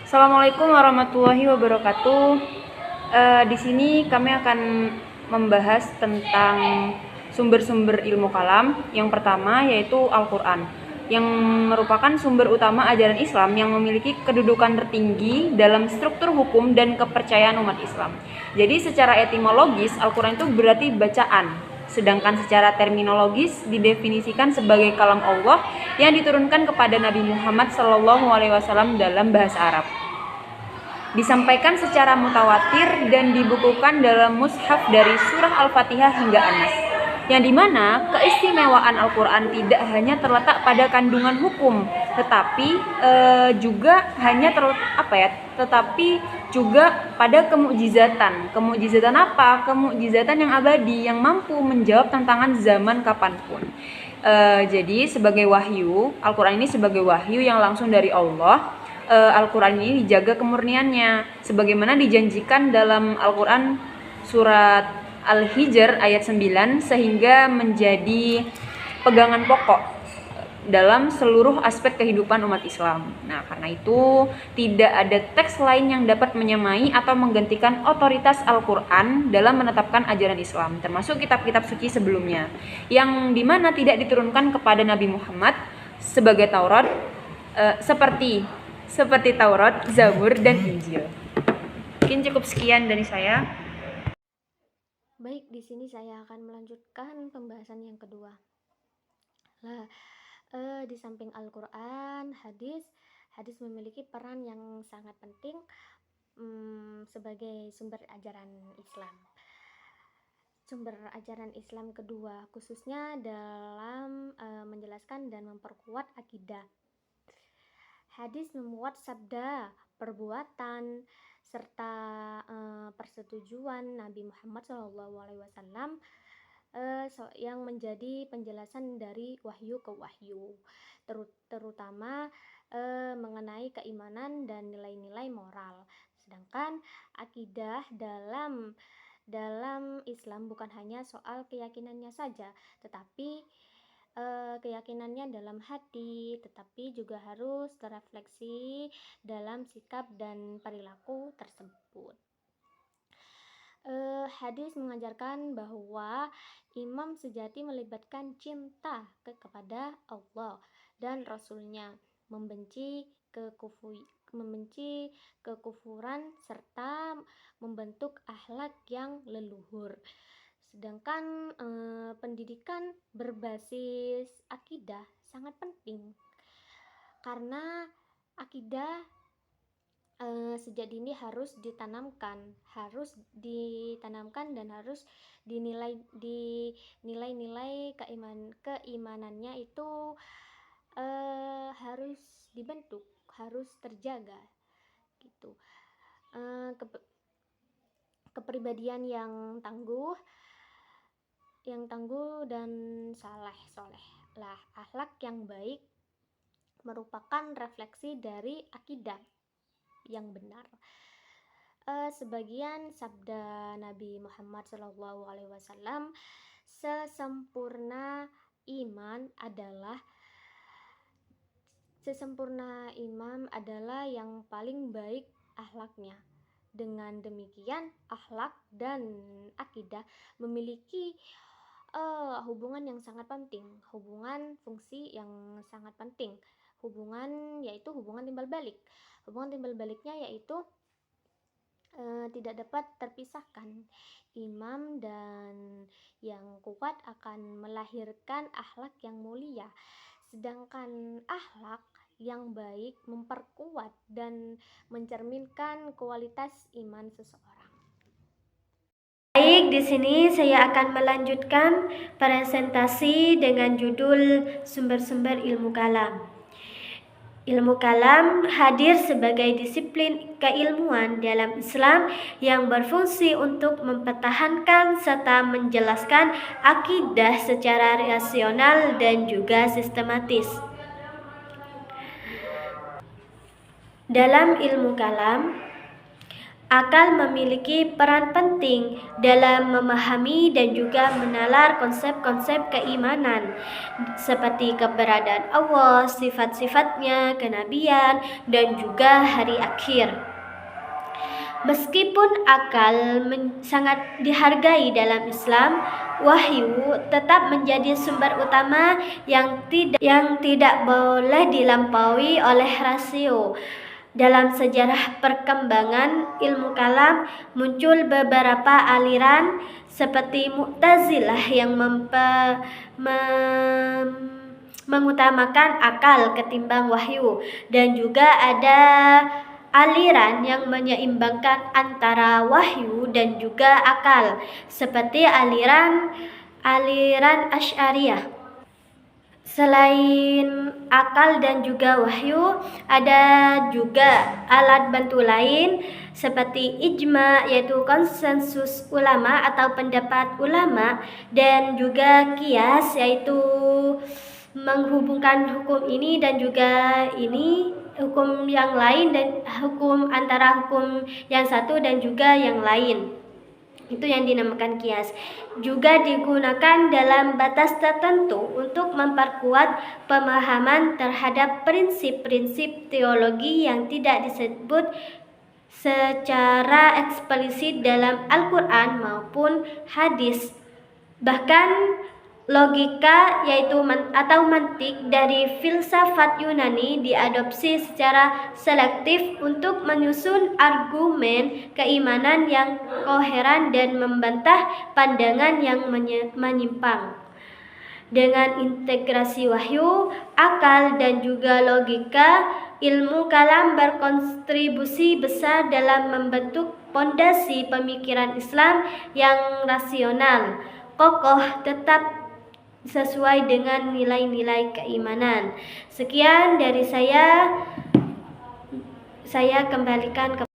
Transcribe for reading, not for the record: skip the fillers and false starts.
Assalamualaikum warahmatullahi wabarakatuh. Di sini kami akan membahas tentang sumber-sumber ilmu kalam. Yang pertama yaitu Al-Quran, yang merupakan sumber utama ajaran Islam yang memiliki kedudukan tertinggi dalam struktur hukum dan kepercayaan umat Islam. Jadi secara etimologis Al-Quran itu berarti bacaan, sedangkan secara terminologis didefinisikan sebagai kalam Allah yang diturunkan kepada Nabi Muhammad SAW dalam bahasa Arab. Disampaikan secara mutawatir dan dibukukan dalam mushaf dari surah Al-Fatihah hingga An-Nas, yang dimana keistimewaan Al-Quran tidak hanya terletak pada kandungan hukum, tetapi juga pada kemukjizatan. Kemukjizatan apa? Kemukjizatan yang abadi, yang mampu menjawab tantangan zaman kapanpun. Jadi sebagai wahyu, Al-Quran ini sebagai wahyu yang langsung dari Allah. Al-Quran ini dijaga kemurniannya sebagaimana dijanjikan dalam Al-Quran surat Al-Hijr ayat 9, sehingga menjadi pegangan pokok dalam seluruh aspek kehidupan umat Islam. Nah, karena itu tidak ada teks lain yang dapat menyamai atau menggantikan otoritas Al-Quran dalam menetapkan ajaran Islam, termasuk kitab-kitab suci sebelumnya, yang dimana tidak diturunkan kepada Nabi Muhammad sebagai Taurat, seperti Taurat, Zabur, dan Injil. Mungkin cukup sekian dari saya. Baik, di sini saya akan melanjutkan pembahasan yang kedua. Di samping Al-Quran, hadis memiliki peran yang sangat penting sebagai sumber ajaran Islam. Sumber ajaran Islam kedua, khususnya dalam menjelaskan dan memperkuat akidah. Hadis memuat sabda, perbuatan, serta persetujuan Nabi Muhammad SAW yang menjadi penjelasan dari wahyu ke wahyu, terutama mengenai keimanan dan nilai-nilai moral. Sedangkan akidah dalam Islam bukan hanya soal keyakinannya saja, tetapi keyakinannya dalam hati, tetapi juga harus terefleksi dalam sikap dan perilaku tersebut. Hadis mengajarkan bahwa imam sejati melibatkan cinta kepada Allah dan Rasul-Nya, membenci kekufuran serta membentuk akhlak yang leluhur. Sedangkan pendidikan berbasis akidah sangat penting, karena akidah sejak dini harus ditanamkan dan harus nilai-nilai keimanannya itu harus dibentuk, harus terjaga gitu. Kepribadian yang tangguh dan soleh. Akhlak yang baik merupakan refleksi dari akidah yang benar. Sebagian sabda Nabi Muhammad SAW, sesempurna iman adalah yang paling baik akhlaknya. Dengan demikian, akhlak dan akidah memiliki hubungan yang sangat penting, hubungan fungsi yang sangat penting. Yaitu hubungan timbal balik. Hubungan timbal baliknya yaitu tidak dapat terpisahkan. Imam dan yang kuat akan melahirkan akhlak yang mulia, sedangkan akhlak yang baik memperkuat dan mencerminkan kualitas iman seseorang. Baik, di sini saya akan melanjutkan presentasi dengan judul sumber-sumber ilmu kalam. Ilmu kalam hadir sebagai disiplin keilmuan dalam Islam yang berfungsi untuk mempertahankan serta menjelaskan akidah secara rasional dan juga sistematis. Dalam ilmu kalam, Akal memiliki peran penting dalam memahami dan juga menalar konsep-konsep keimanan seperti keberadaan Allah, sifat-sifatnya, kenabian, dan juga hari akhir. Meskipun akal sangat dihargai dalam Islam, wahyu tetap menjadi sumber utama yang tidak boleh dilampaui oleh rasio. Dalam sejarah perkembangan ilmu kalam muncul beberapa aliran seperti Mu'tazilah yang mengutamakan akal ketimbang wahyu, dan juga ada aliran yang menyeimbangkan antara wahyu dan juga akal seperti aliran Asy'ariyah. Selain akal dan juga wahyu, ada juga alat bantu lain seperti ijma, yaitu konsensus ulama atau pendapat ulama, dan juga qiyas, yaitu menghubungkan hukum ini dan juga ini, hukum yang lain dan hukum antara hukum yang satu dan juga yang lain. Itu yang dinamakan qiyas. Juga digunakan dalam batas tertentu untuk memperkuat pemahaman terhadap prinsip-prinsip teologi yang tidak disebut secara eksplisit dalam Al-Quran maupun hadis. Bahkan logika yaitu atau mantik dari filsafat Yunani diadopsi secara selektif untuk menyusun argumen keimanan yang koheren dan membantah pandangan yang menyimpang. Dengan integrasi wahyu, akal, dan juga logika, ilmu kalam berkontribusi besar dalam membentuk pondasi pemikiran Islam yang rasional, kokoh, tetap sesuai dengan nilai-nilai keimanan. Sekian dari saya kembalikan ke